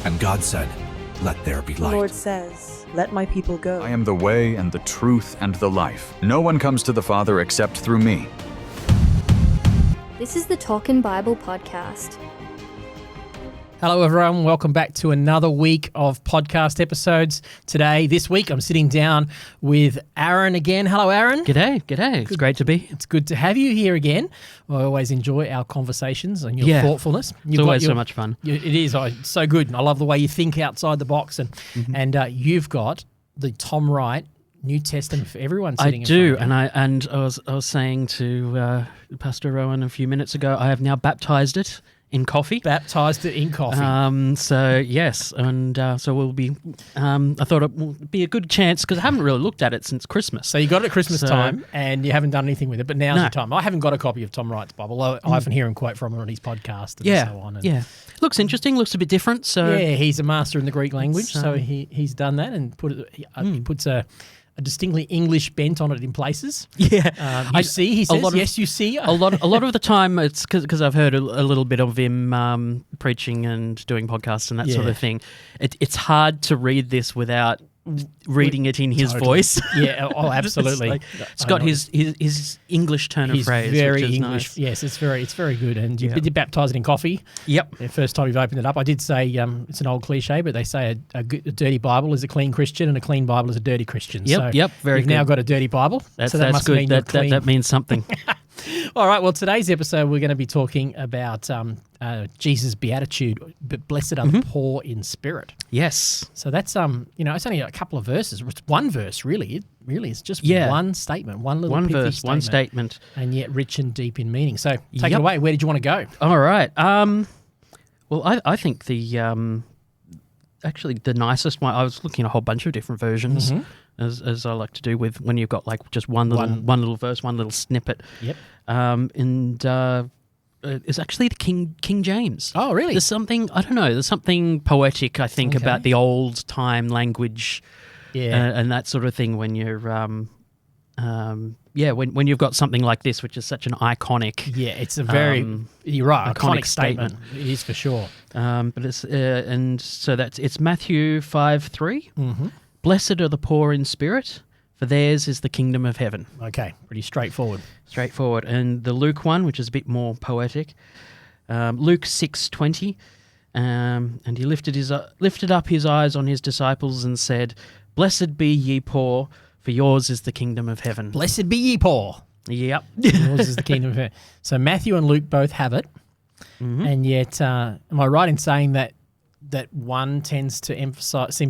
And God said, "Let there be The light." Lord says, "Let my people go." I am the way and the truth and the life. No one comes to the Father except through me. This is the Talkin' Bible podcast. Hello everyone, welcome back to another week of podcast episodes. This week, I'm sitting down with Aaron again. Hello Aaron. G'day. It's great to be. It's good to have you here again. I always enjoy our conversations and your thoughtfulness. It's always so much fun. It is. It's so good. I love the way you think outside the box. And you've got the Tom Wright New Testament for everyone sitting in front of you. and I was saying to Pastor Rohan a few minutes ago, I have now baptized it in coffee. Baptized it in coffee. So yes, and so we'll be. I thought it would be a good chance because I haven't really looked at it since Christmas. So you got it at Christmas time, and you haven't done anything with it. But now's the time. I haven't got a copy of Tom Wright's Bible. I often hear him quote from it on his podcast and so on. And looks interesting. Looks a bit different. So he's a master in the Greek language, so he's done that and he puts a distinctly English bent on it in places. Yeah, he says. Yes, you see. A lot of the time, it's because I've heard a little bit of him preaching and doing podcasts and that sort of thing. It's hard to read this without reading it in his voice. Yeah, absolutely. It's got his English turn of phrase. Very which is English. Nice. Yes, it's very good. And you baptise it in coffee. Yep. The first time you've opened it up, I did say it's an old cliche, but they say a dirty Bible is a clean Christian and a clean Bible is a dirty Christian. Yep. So very you've good. now got a dirty Bible. That's must good. mean That means something. All right. Well, today's episode we're going to be talking about Jesus' beatitude, but blessed are the poor in spirit. Yes. So that's it's only a couple of verses. It's one verse, really. It really is just one statement, one verse, one statement, and yet rich and deep in meaning. So take it away. Where did you want to go? All right. Well, I think actually the nicest one. I was looking at a whole bunch of different versions, as I like to do with when you've got like just one little verse, one little snippet. Yep. It's actually the King James. Oh, really? There's something, I don't know, there's something poetic, I think, about the old time language and that sort of thing when you're, when you've got something like this, which is such an iconic... Yeah, it's a very, you're right, iconic statement. It is for sure. But it's, and so it's Matthew 5:3. Mm-hmm. Blessed are the poor in spirit, for theirs is the kingdom of heaven. Okay, pretty straightforward. And the Luke one, which is a bit more poetic, Luke 6:20, and he lifted up his eyes on his disciples and said, "Blessed be ye poor, for yours is the kingdom of heaven." Blessed be ye poor. Yep. Yours is the kingdom of heaven. So Matthew and Luke both have it, and yet, am I right in saying that one tends to emphasize,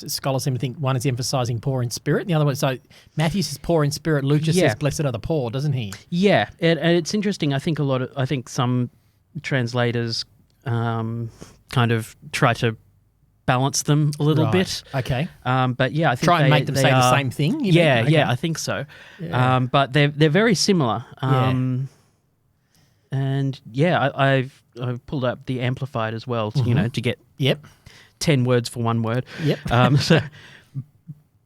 scholars seem to think one is emphasizing poor in spirit, and the other one, so Matthew says poor in spirit, Luke just says blessed are the poor, doesn't he? Yeah, and it's interesting. I think some translators kind of try to balance them a little bit. Okay. But yeah, I think try and make them say the same thing. Yeah, I think so. Yeah. But they're very similar. And I've pulled up the Amplified as well, to get 10 words for one word. Yep.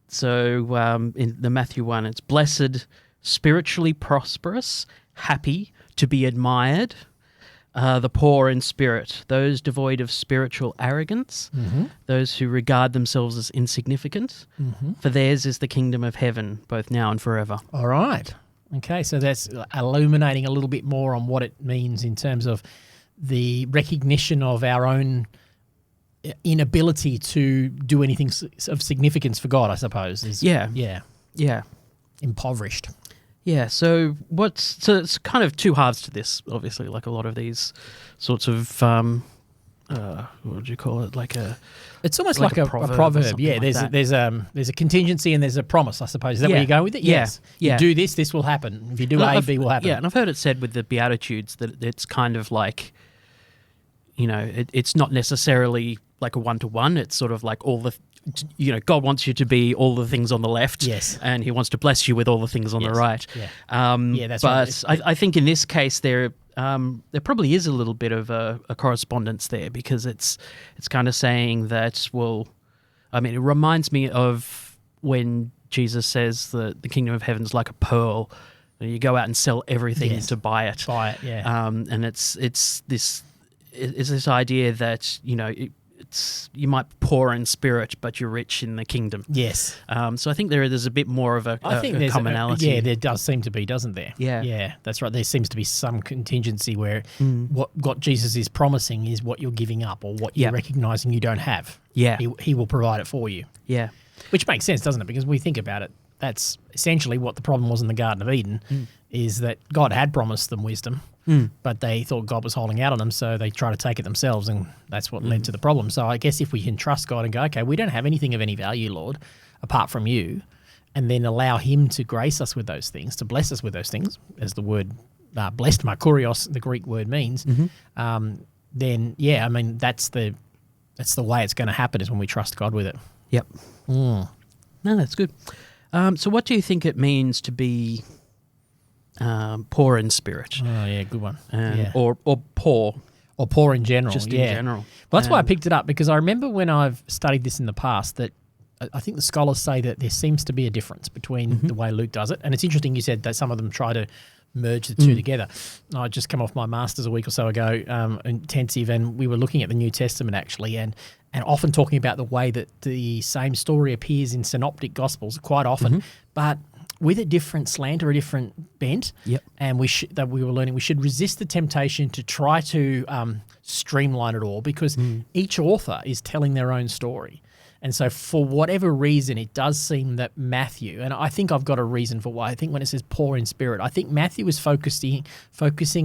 So in the Matthew one, it's blessed, spiritually prosperous, happy, to be admired, the poor in spirit, those devoid of spiritual arrogance, those who regard themselves as insignificant, for theirs is the kingdom of heaven, both now and forever. All right. Okay, so that's illuminating a little bit more on what it means in terms of the recognition of our own inability to do anything of significance for God, I suppose. Yeah. Impoverished. Yeah, so it's kind of two halves to this, obviously, like a lot of these sorts of, what would you call it? It's almost like a proverb. Yeah, there's a contingency and there's a promise, I suppose. Is that where you go with it? Yes. You do this will happen. If you do A, B will happen. Yeah, and I've heard it said with the Beatitudes that it's kind of like, it's not necessarily like a one-to-one. It's sort of like all the, God wants you to be all the things on the left. Yes. And he wants to bless you with all the things on the right. Yeah. That's right. But I think in this case there probably is a little bit of a correspondence there, because it's kind of saying that, it reminds me of when Jesus says that the kingdom of heaven is like a pearl. You go out and sell everything to buy it. Yeah. And it's this idea that, you might be poor in spirit, but you're rich in the kingdom. Yes. So I think there's a bit more of a there's commonality. there does seem to be, doesn't there? Yeah. Yeah, that's right. There seems to be some contingency where what Jesus is promising is what you're giving up or what you're recognizing you don't have. Yeah. He will provide it for you. Yeah. Which makes sense, doesn't it? Because we think about it, that's essentially what the problem was in the Garden of Eden, is that God had promised them wisdom, but they thought God was holding out on them, so they try to take it themselves, and that's what led to the problem. So I guess if we can trust God and go, okay, we don't have anything of any value, Lord, apart from you, and then allow him to grace us with those things, to bless us with those things, as the word blessed, makarios, the Greek word means, then, yeah, I mean, that's the way it's going to happen, is when we trust God with it. Yep. No, that's good. So what do you think it means to be poor in spirit? Oh, yeah, good one. Or poor. Or poor in general. Just in general. Well, that's why I picked it up, because I remember when I've studied this in the past that I think the scholars say that there seems to be a difference between the way Luke does it. And it's interesting you said that some of them try to merge the two together. I just come off my master's a week or so ago, intensive, and we were looking at the New Testament actually, and often talking about the way that the same story appears in synoptic gospels quite often, but with a different slant or a different bent. Yep. And we were learning we should resist the temptation to try to streamline it all, because each author is telling their own story. And so for whatever reason, it does seem that Matthew, and I think I've got a reason for why, I think when it says poor in spirit, I think Matthew is focusing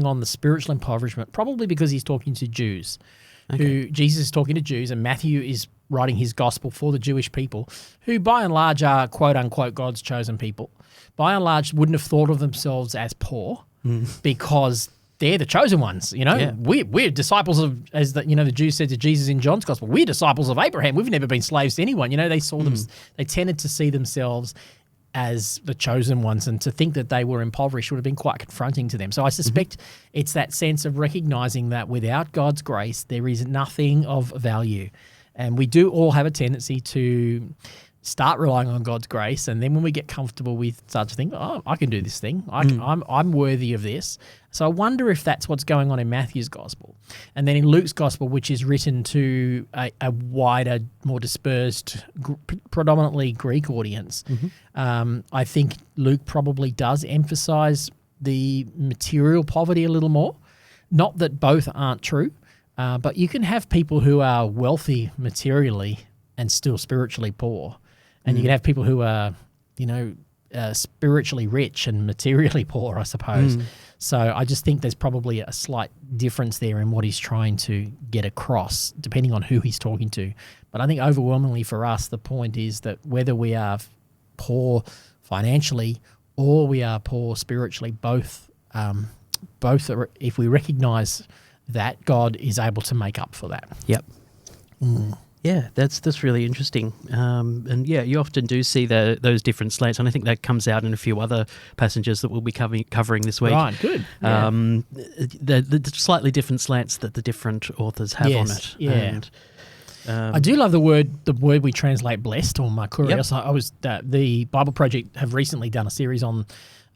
on the spiritual impoverishment, probably because he's talking to Jews. Who Jesus is talking to Jews, and Matthew is writing his gospel for the Jewish people, who by and large are quote unquote God's chosen people. By and large, wouldn't have thought of themselves as poor because they're the chosen ones. You know, we're disciples of, as the the Jews said to Jesus in John's gospel, we're disciples of Abraham. We've never been slaves to anyone. You know, they saw them. They tended to see themselves as the chosen ones, and to think that they were impoverished would have been quite confronting to them. So I suspect it's that sense of recognizing that without God's grace, there is nothing of value. And we do all have a tendency to start relying on God's grace, and then when we get comfortable with such a thing, oh, I can do this thing. I'm worthy of this. So I wonder if that's what's going on in Matthew's gospel. And then in Luke's gospel, which is written to a wider, more dispersed, predominantly Greek audience, I think Luke probably does emphasize the material poverty a little more. Not that both aren't true, but you can have people who are wealthy materially and still spiritually poor. And you can have people who are, spiritually rich and materially poor, I suppose. So I just think there's probably a slight difference there in what he's trying to get across, depending on who he's talking to. But I think overwhelmingly for us, the point is that whether we are poor financially or we are poor spiritually, both are, if we recognize that, God is able to make up for that. Yep. Yeah, that's really interesting. And yeah, you often do see those different slants, and I think that comes out in a few other passages that we'll be covering this week. Right, good. Yeah. The slightly different slants that the different authors have on it. Yeah. And, I do love the word we translate blessed, or makarios. I was the Bible Project have recently done a series on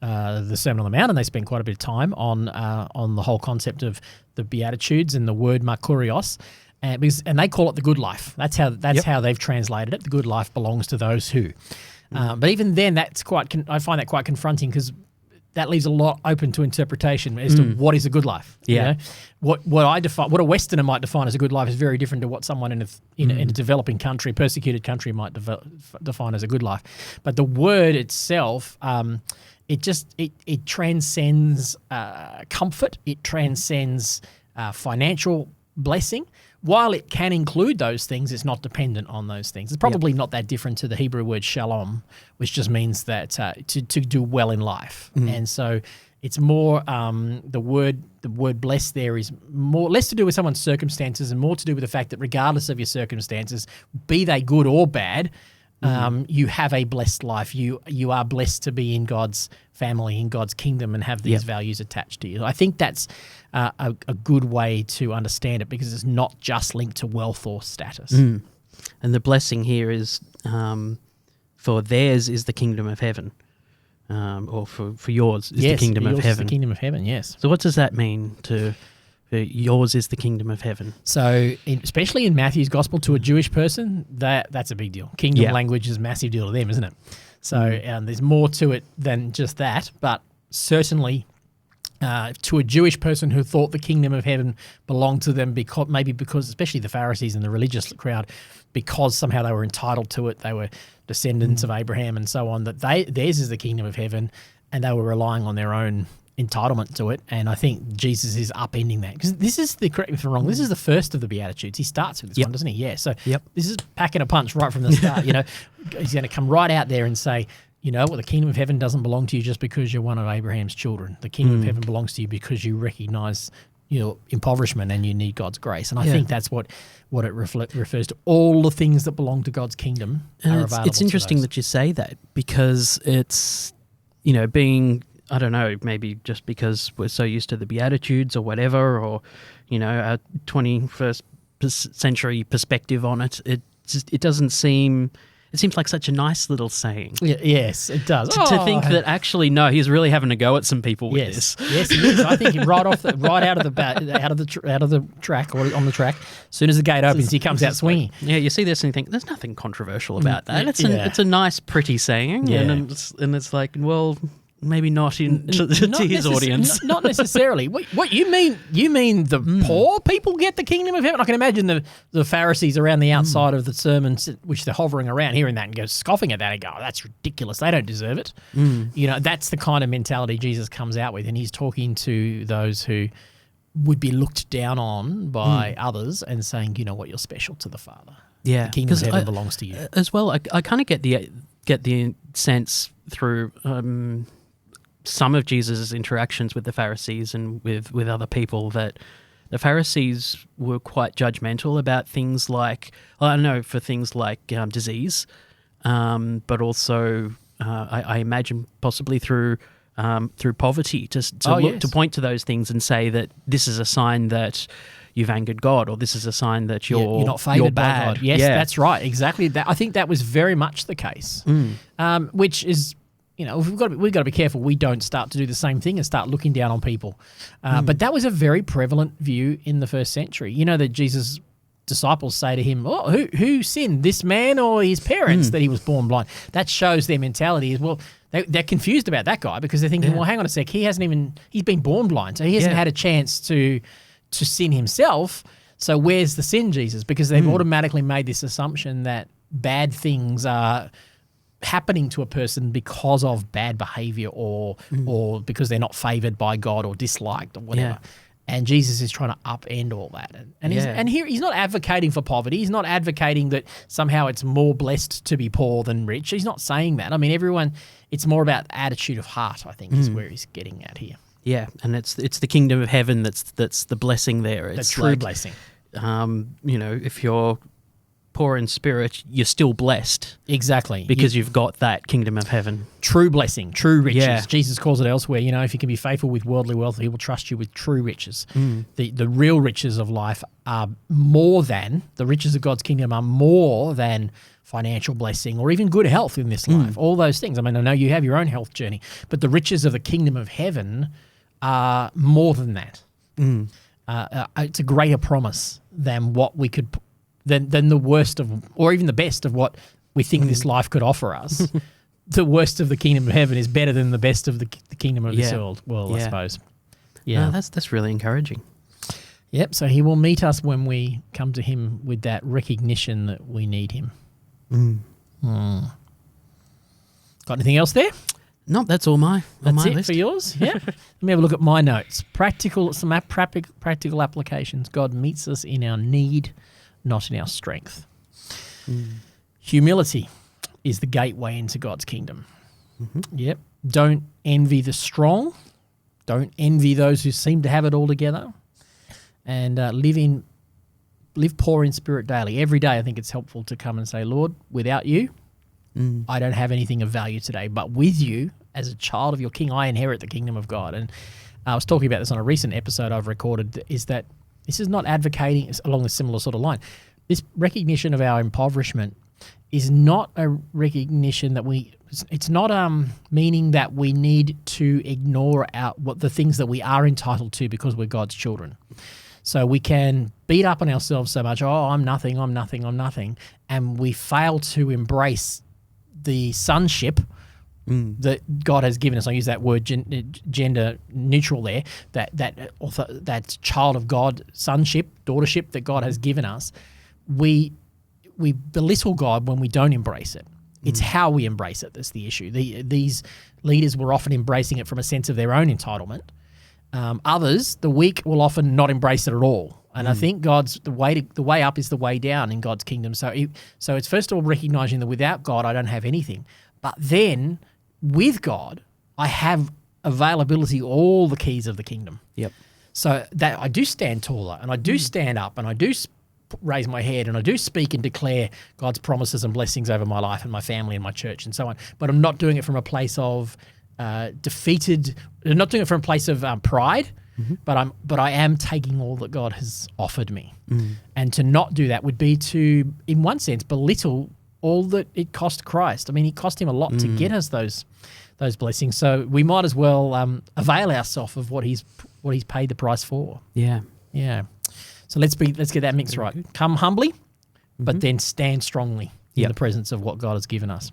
the Sermon on the Mount, and they spent quite a bit of time on the whole concept of the beatitudes and the word makarios. And they call it the good life. That's how they've translated it. The good life belongs to those who. But even then, I find that quite confronting, because that leaves a lot open to interpretation as to what is a good life. Yeah. What a Westerner might define as a good life is very different to what someone in a developing country, persecuted country, might define as a good life. But the word itself, it transcends comfort. It transcends financial blessing. While it can include those things, it's not dependent on those things. It's probably not that different to the Hebrew word shalom, which just means that to do well in life. And so it's more the word blessed there is less to do with someone's circumstances and more to do with the fact that regardless of your circumstances, be they good or bad, you have a blessed life. You are blessed to be in God's family, in God's kingdom, and have these values attached to you. I think that's a good way to understand it, because it's not just linked to wealth or status. And the blessing here is for theirs is the kingdom of heaven, or for yours is the kingdom of heaven. Is the kingdom of heaven, yes. So what does that mean to For yours is the kingdom of heaven. So, especially in Matthew's gospel, to a Jewish person, that's a big deal. Kingdom language is a massive deal to them, isn't it? So there's more to it than just that, but certainly to a Jewish person who thought the kingdom of heaven belonged to them, because especially the Pharisees and the religious crowd, because somehow they were entitled to it, they were descendants of Abraham and so on, that theirs is the kingdom of heaven, and they were relying on their own entitlement to it. And I think Jesus is upending that, because this is correct me if I'm wrong, this is the first of the beatitudes. He starts with this one, doesn't he? Yeah. So this is packing a punch right from the start. He's going to come right out there and say, you know what, the kingdom of heaven doesn't belong to you just because you're one of Abraham's children. The kingdom of heaven belongs to you because you recognize your impoverishment and you need God's grace. And I think that's what it refers to. All the things that belong to God's kingdom are available. It's interesting that you say that, because it's, being, I don't know, maybe just because we're so used to the Beatitudes or whatever, or, our 21st century perspective on it, it doesn't seem... It seems like such a nice little saying. Yes, it does. To think that actually, no, he's really having a go at some people with this. Yes, he is. I think right out of the track, or on the track, as soon as the gate opens, he comes out swinging. You see this and you think there's nothing controversial about that. It's a nice, pretty saying, and it's like, well, maybe not to his audience. Not necessarily. What you mean? You mean the poor people get the kingdom of heaven? I can imagine the Pharisees around the outside of the sermons, which they're hovering around, hearing that and go scoffing at that and go, "Oh, that's ridiculous. They don't deserve it." That's the kind of mentality Jesus comes out with, and he's talking to those who would be looked down on by others and saying, "You know what? You're special to the Father. Yeah, the kingdom of heaven belongs to you." As well, I kind of get the sense through. Some of Jesus' interactions with the Pharisees and with other people, that the Pharisees were quite judgmental about things like, disease, but also I imagine possibly through poverty, to point to those things and say that this is a sign that you've angered God, or this is a sign that you're not favoured by God. Yes, that's right, exactly. I think that was very much the case, which is. We've got to be careful we don't start to do the same thing and start looking down on people. But that was a very prevalent view in the first century. That Jesus' disciples say to him, "Oh, who sinned, this man or his parents, that he was born blind?" That shows their mentality as well. They're confused about that guy, because they're thinking, well, hang on a sec, he's been born blind, so he hasn't had a chance to sin himself. So where's the sin, Jesus? Because they've automatically made this assumption that bad things are happening to a person because of bad behavior or because they're not favored by God or disliked or whatever. And Jesus is trying to upend all that. And here he's not advocating for poverty. He's not advocating that somehow it's more blessed to be poor than rich. He's not saying that. I mean, it's more about attitude of heart, I think, is where he's getting at here. Yeah, and it's the kingdom of heaven that's the blessing there. It's the true blessing. If you're poor in spirit, you're still blessed. Exactly. Because you've got that kingdom of heaven. True blessing, true riches. Yeah. Jesus calls it elsewhere. If you can be faithful with worldly wealth, he will trust you with true riches. The real riches of life are more than, the riches of God's kingdom are more than financial blessing or even good health in this life. All those things. I mean, I know you have your own health journey, but the riches of the kingdom of heaven are more than that. It's a greater promise than what we could than the worst of, or even the best of what we think this life could offer us. The worst of the kingdom of heaven is better than the best of the kingdom of this world, I suppose. Yeah, no, that's really encouraging. Yep, so he will meet us when we come to him with that recognition that we need him. Got anything else there? No, that's all my That's it list. For yours? Yeah. Let me have a look at my notes. Practical applications. God meets us in our need, not in our strength. Humility is the gateway into God's kingdom. Yep. Don't envy the strong. Don't envy those who seem to have it all together. And live poor in spirit daily. Every day I think it's helpful to come and say, Lord, without you, I don't have anything of value today. But with you, as a child of your king, I inherit the kingdom of God. And I was talking about this on a recent episode I've recorded, is that this is not advocating along a similar sort of line. This recognition of our impoverishment is not a recognition that we It's not meaning that we need to ignore the things that we are entitled to because we're God's children. So we can beat up on ourselves so much, I'm nothing, I'm nothing, I'm nothing, and we fail to embrace the sonship that God has given us. I use that word gender neutral there, that child of God sonship, daughtership that God has given us. We belittle God when we don't embrace it. It's how we embrace it that's the issue. These leaders were often embracing it from a sense of their own entitlement. Others, the weak, will often not embrace it at all. And I think the way up is the way down in God's kingdom. So it's first of all recognizing that without God, I don't have anything. But then with God, I have availability, all the keys of the kingdom. Yep. So that I do stand taller, and I do stand up, and I do raise my head, and I do speak and declare God's promises and blessings over my life and my family and my church and so on. But I'm not doing it from a place of defeated. I'm not doing it from a place of pride, but I am taking all that God has offered me. And to not do that would be to, in one sense, belittle all that it cost Christ. I mean, it cost him a lot to get us those blessings. So we might as well avail ourselves of what he's paid the price for. Yeah. Yeah. So let's get that mix right. Good. Come humbly, but then stand strongly in the presence of what God has given us.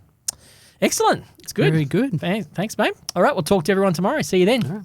Excellent. It's good. Very good. Thanks, mate. All right, we'll talk to everyone tomorrow. See you then.